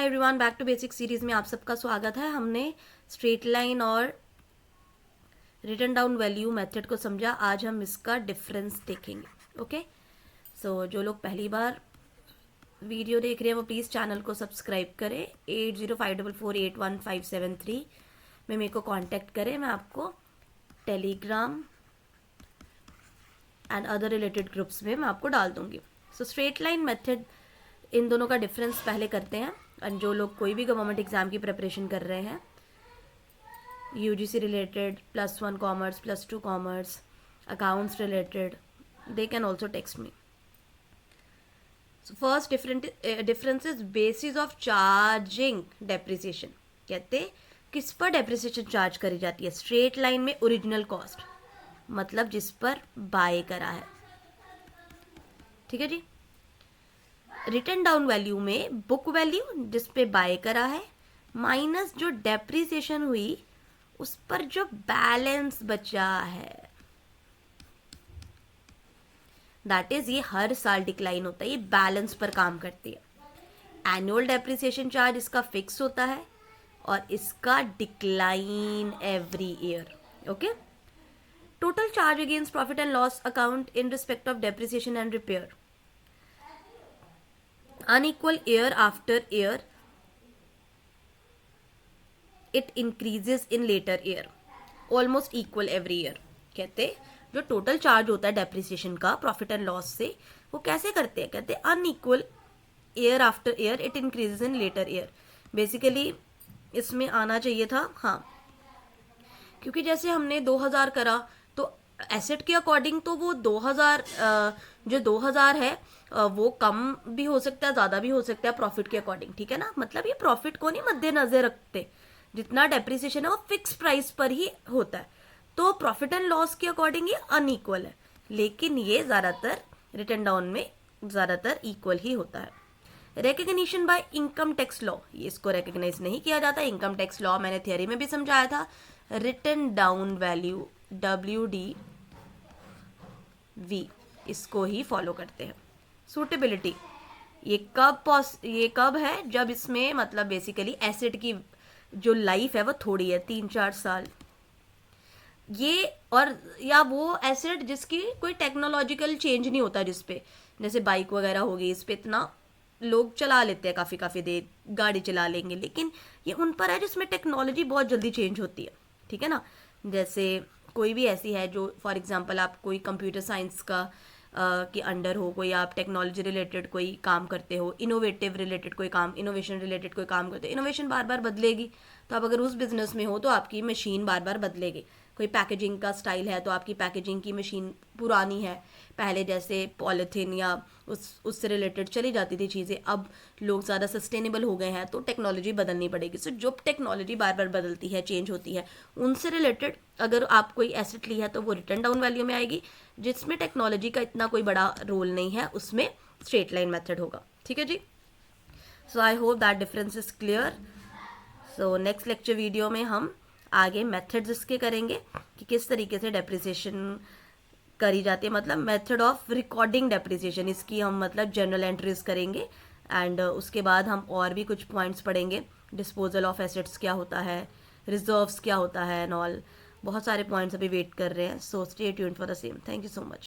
Hi everyone, back to basic series में आप सबका स्वागत है। हमने स्ट्रेट लाइन और रिटन डाउन वैल्यू मेथड को समझा। आज हम इसका डिफरेंस देखेंगे। ओके, सो जो लोग पहली बार वीडियो देख रहे हैं वो प्लीज़ चैनल को सब्सक्राइब करें। 8054481573 में मेरे को कांटेक्ट करें। मैं आपको Telegram and other related groups में मैं आपको डाल दूंगी। सो स्ट्रेट लाइन मेथड, इन दोनों का डिफरेंस पहले करते हैं। और जो लोग कोई भी गवर्नमेंट एग्जाम की प्रिपरेशन कर रहे हैं, UGC related, +1 commerce, +2 commerce, accounts related, they can also text me. First difference is basis of charging depreciation. कहते किस पर डेप्रिसिएशन चार्ज करी जाती है? स्ट्रेट लाइन में ओरिजिनल कॉस्ट, मतलब जिस पर बाय करा है। ठीक है जी। रिटन डाउन वैल्यू में बुक वैल्यू जिस पे बाय करा है माइनस जो डेप्रिसिएशन हुई उस पर जो बैलेंस बचा है, दैट इज ये हर साल डिक्लाइन होता है, ये बैलेंस पर काम करती है। एनुअल डेप्रिसिएशन चार्ज इसका फिक्स होता है और इसका decline every year. Okay, total charge against profit and loss account in respect of depreciation and repair, unequal year after year, it increases in later year, almost equal every year। कहते जो total charge होता है depreciation का profit and loss से, वो कैसे करते हैं? कहते unequal year after year, it increases in later year. Basically इसमें आना चाहिए था, हाँ, क्योंकि जैसे हमने 2000 करा तो एसेट के अकॉर्डिंग तो वो 2000 जो 2000 है वो कम भी हो सकता है, ज़्यादा भी हो सकता है प्रॉफिट के अकॉर्डिंग। ठीक है ना, मतलब ये प्रॉफिट को नहीं मद्देनजर रखते, जितना डेप्रिसिएशन है वो फिक्स प्राइस पर ही होता है। तो प्रॉफिट एंड लॉस के अकॉर्डिंग ये अनइक्वल है, लेकिन ये ज़्यादातर रिटन डाउन में ज़्यादातर इक्वल ही होता है। Recognition by income tax law, ये इसको रिकग्नाइज नहीं किया जाता। इनकम टैक्स लॉ मैंने थियरी में भी समझाया था। रिटन डाउन वैल्यू WDV, इसको ही फॉलो करते हैं। सूटेबिलिटी, ये कब है? जब इसमें मतलब बेसिकली एसेट की जो लाइफ है वो थोड़ी है, 3-4 साल। ये और या वो एसेट जिसकी कोई टेक्नोलॉजिकल चेंज नहीं होता, जिसपे जैसे बाइक वगैरह हो गई, इस पे इतना लोग चला लेते हैं, काफ़ी देर गाड़ी चला लेंगे, लेकिन ये उन पर है जिसमें टेक्नोलॉजी बहुत जल्दी चेंज होती है। ठीक है ना, जैसे कोई भी ऐसी है जो फॉर एग्जांपल आप कोई कंप्यूटर साइंस का के अंडर हो, कोई आप टेक्नोलॉजी रिलेटेड कोई काम करते हो, इनोवेटिव रिलेटेड कोई काम, इनोवेशन रिलेटेड कोई काम करते हो, इनोवेशन बार बार बदलेगी। तो आप अगर उस बिजनेस में हो तो आपकी मशीन बार बार बदलेगी। कोई पैकेजिंग का स्टाइल है तो आपकी पैकेजिंग की मशीन पुरानी है, पहले जैसे पॉलीथीन या उससे रिलेटेड चली जाती थी चीज़ें, अब लोग ज़्यादा सस्टेनेबल हो गए हैं तो टेक्नोलॉजी बदलनी पड़ेगी। सो जो टेक्नोलॉजी बार बार बदलती है, चेंज होती है, उनसे रिलेटेड अगर आप कोई एसेट ली है तो वो रिटर्न डाउन वैल्यू में आएगी। जिसमें टेक्नोलॉजी का इतना कोई बड़ा रोल नहीं है उसमें स्ट्रेट लाइन मेथड होगा। ठीक है जी। So I hope that difference is clear. So next lecture video में हम आगे मेथड्स इसके करेंगे कि किस तरीके से डेप्रिसिएशन करी जाती है, मतलब मेथड ऑफ रिकॉर्डिंग डेप्रिसिएशन, इसकी हम मतलब जनरल एंट्रीज करेंगे। एंड उसके बाद हम और भी कुछ पॉइंट्स पढ़ेंगे। डिस्पोजल ऑफ एसेट्स क्या होता है, रिजर्व्स क्या होता है एंड ऑल, बहुत सारे पॉइंट्स अभी वेट कर रहे हैं। So stay tuned for the same. Thank you so much.